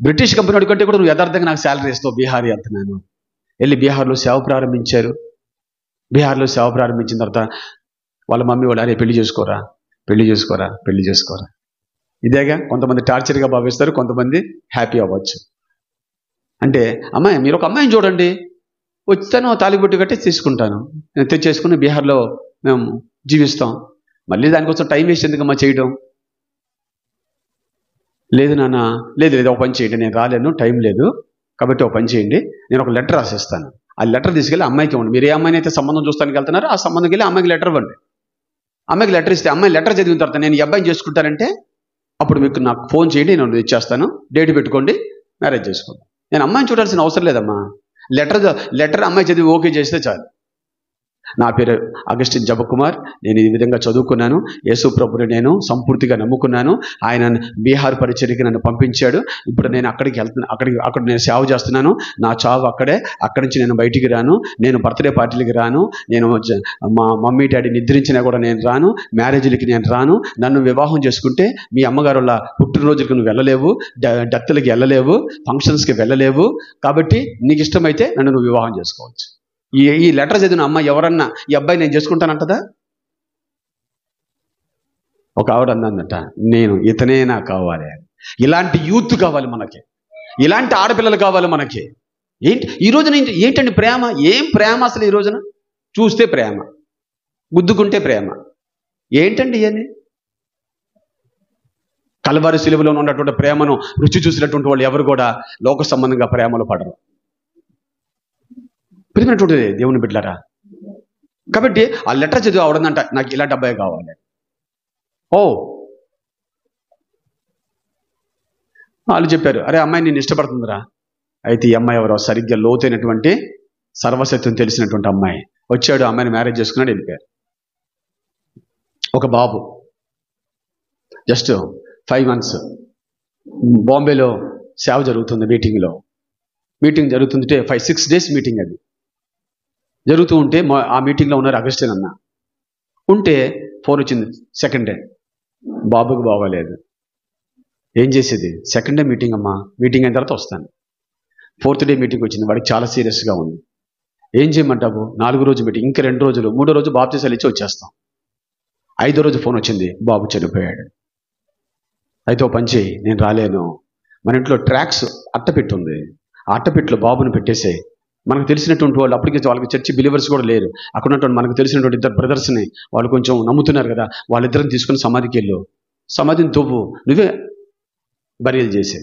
British company వాడి కంటే కూడా నువ్వు యథార్థంగా నాకు శాలరీ ఇస్తావు బీహారీ అంటున్నాను. వెళ్ళి బీహార్లో సేవ ప్రారంభించారు. బీహార్లో సేవ ప్రారంభించిన తర్వాత వాళ్ళ మమ్మీ వాళ్ళు అరే పెళ్లి చేసుకోరా, పెళ్లి చేసుకోరా, పెళ్లి చేసుకోరా. ఇదేగా కొంతమంది టార్చర్గా భావిస్తారు, కొంతమంది హ్యాపీ అవ్వచ్చు. అంటే అమ్మాయి మీరు ఒక అమ్మాయిని చూడండి, వచ్చాను తాలిబొట్టు కట్టి తీసుకుంటాను, నేను తెచ్చేసుకుని బీహార్లో మేము జీవిస్తాం. మళ్ళీ దానికోసం టైం వేస్ట్ ఎందుకమ్మా చేయడం? లేదు నాన్న, లేదు లేదు ఒక పని చేయండి, నేను రాలేను, టైం లేదు కాబట్టి ఒక పని చేయండి, నేను ఒక లెటర్ రాసేస్తాను. ఆ లెటర్ తీసుకెళ్ళి అమ్మాయికి ఇవ్వండి. మీరు ఏ అమ్మాయిని అయితే సంబంధం చూస్తానికి వెళ్తున్నారో ఆ సంబంధంకి వెళ్ళి అమ్మాయికి లెటర్ ఇవ్వండి. అమ్మాయికి లెటర్ ఇస్తే అమ్మాయి లెటర్ చదివిన తర్వాత నేను ఈ అబ్బాయిని చేసుకుంటానంటే అప్పుడు మీకు నాకు ఫోన్ చేయండి, నేను ఇచ్చేస్తాను, డేట్ పెట్టుకోండి, మ్యారేజ్ చేసుకోండి. నేను అమ్మాయిని చూడాల్సిన అవసరం లేదమ్మా. లెటర్ అమ్మాయి చదివి ఓకే చేస్తే చాలు. నా పేరు అగస్టిన్ జబకుమార్, నేను ఈ విధంగా చదువుకున్నాను, యేసు ప్రభుని నేను సంపూర్తిగా నమ్ముకున్నాను, ఆయన బీహార్ పరిచర్యకి నన్ను పంపించాడు, ఇప్పుడు నేను అక్కడికి వెళ్తున్నా, అక్కడ నేను సేవ చేస్తున్నాను, నా చావు అక్కడే, అక్కడి నుంచి నేను బయటికి రాను, నేను బర్త్డే పార్టీలకి రాను, నేను మా మమ్మీ డాడీ నిద్రించినా కూడా నేను రాను, మ్యారేజ్లకి నేను రాను, నన్ను వివాహం చేసుకుంటే మీ అమ్మగారు పుట్టినరోజులకు నువ్వు వెళ్ళలేవు, డెత్లకి వెళ్ళలేవు, ఫంక్షన్స్కి వెళ్ళలేవు, కాబట్టి నీకు ఇష్టమైతే నన్ను నువ్వు వివాహం చేసుకోవచ్చు. ఈ లెటర్ చదివిన అమ్మ ఎవరన్నా ఈ అబ్బాయి నేను చేసుకుంటానంటదా? ఒక ఆవిడ అన్నదంట, నేను ఇతనే నాకు కావాలి. ఇలాంటి యూత్ కావాలి మనకి, ఇలాంటి ఆడపిల్లలు కావాలి మనకి. ఏంటి ఈ రోజున ఏంటండి ప్రేమ? ఏం ప్రేమ అసలు? ఈ రోజున చూస్తే ప్రేమ, గుద్దుకుంటే ప్రేమ, ఏంటండి ఇవన్నీ? కల్వరి సిలువలో ఉన్నటువంటి ప్రేమను రుచి చూసినటువంటి వాళ్ళు ఎవరు కూడా లోక సంబంధంగా ప్రేమలో పడరు. ప్రియమైనటువంటిది దేవుని బిడ్డలారా, కాబట్టి ఆ లెటర్ చదివి అవడందంట నాకు ఇలాంటి అబ్బాయి కావాలి. వాళ్ళు చెప్పారు, అరే అమ్మాయి నేను ఇష్టపడుతుందిరా. అయితే ఈ అమ్మాయి ఎవరో సరిగ్గా లోతైనటువంటి సర్వసత్యం తెలిసినటువంటి అమ్మాయి. వచ్చాడు, అమ్మాయిని మ్యారేజ్ చేసుకున్నాడు, వెళ్ళిపోయారు. ఒక బాబు జస్ట్ 5 months బాంబేలో సేవ జరుగుతుంది. మీటింగ్ జరుగుతుంటే 5-6 days మీటింగ్ అది జరుగుతూ ఉంటే ఆ మీటింగ్లో ఉన్నారు అగస్టిన్ అన్న. ఉంటే ఫోన్ వచ్చింది, సెకండ్ డే బాబుకు బాగోలేదు. ఏం చేసేది? సెకండ్ డే మీటింగ్ అమ్మా, మీటింగ్ అయిన తర్వాత వస్తాను. 4th day మీటింగ్ వచ్చింది, వాడికి చాలా సీరియస్గా ఉంది. ఏం చేయమంటావు? 4వ రోజు మీటింగ్, ఇంకా 2 రోజులు, 3వ రోజు బాప్తీసాలు ఇచ్చి వచ్చేస్తాం. 5వ రోజు ఫోన్ వచ్చింది, బాబు చనిపోయాడు. అయితే ఓ పని చేయి, నేను రాలేను, మన ఇంట్లో ట్రాక్స్ అట్టపెట్టి ఉంది, ఆ అట్టపెట్టిలో బాబుని పెట్టేసే. మనకు తెలిసినటువంటి వాళ్ళు అప్పటికి వాళ్ళకి చర్చి బిలీవర్స్ కూడా లేరు. అక్కడ ఉన్నటువంటి మనకు తెలిసినటువంటి 2 బ్రదర్స్ని, వాళ్ళు కొంచెం నమ్ముతున్నారు కదా, వాళ్ళిద్దరిని తీసుకుని సమాధికి వెళ్ళు, సమాధిని తవ్వు, నువ్వే బరియలు చేసే.